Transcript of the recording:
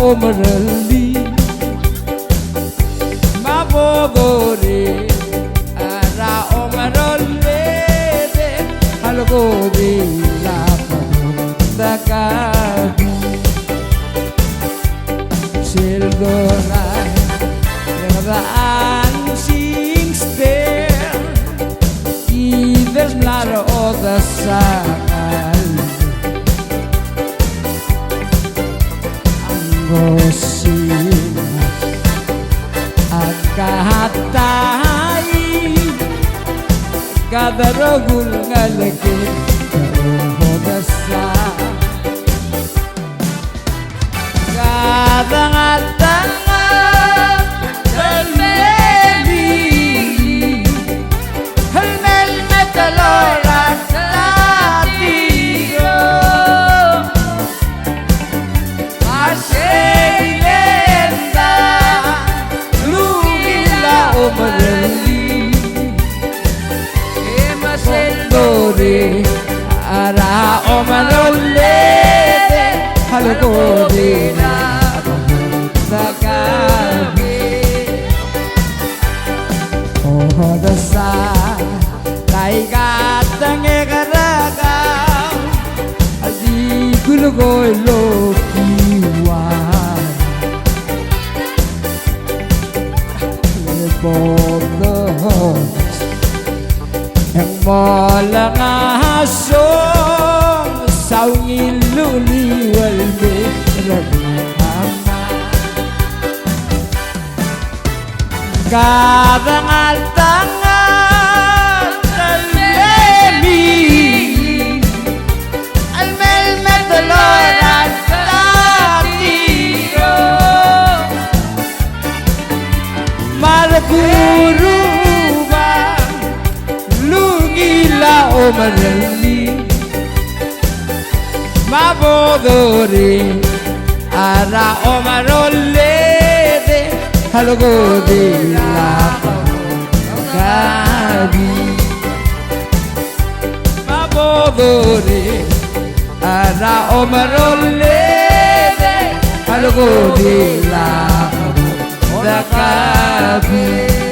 omarali mabodore ara omarole de algo de la dakabi sildoray the unseen stare there's not other side Angosina Akahatay Kadaragul ngalagin Karohodasa Kadang-kadang Halmeli Halmel metalorat latigo Aselenda Lugila omarali Emasendori Ara omarole Halagorina Dakabi Oh dasa Kaigatang ekaragam Adi gulugoy lokiwan Lebondos Yang molang asong Saungin luliwal Beragama Kadang-kadang Almemi Almel metalorat latigo Malakuruba Lungila omarali Mabodore Ara omarole de Halogo de la Gabi Mabodore Ara omarole de Halogo de la Gabi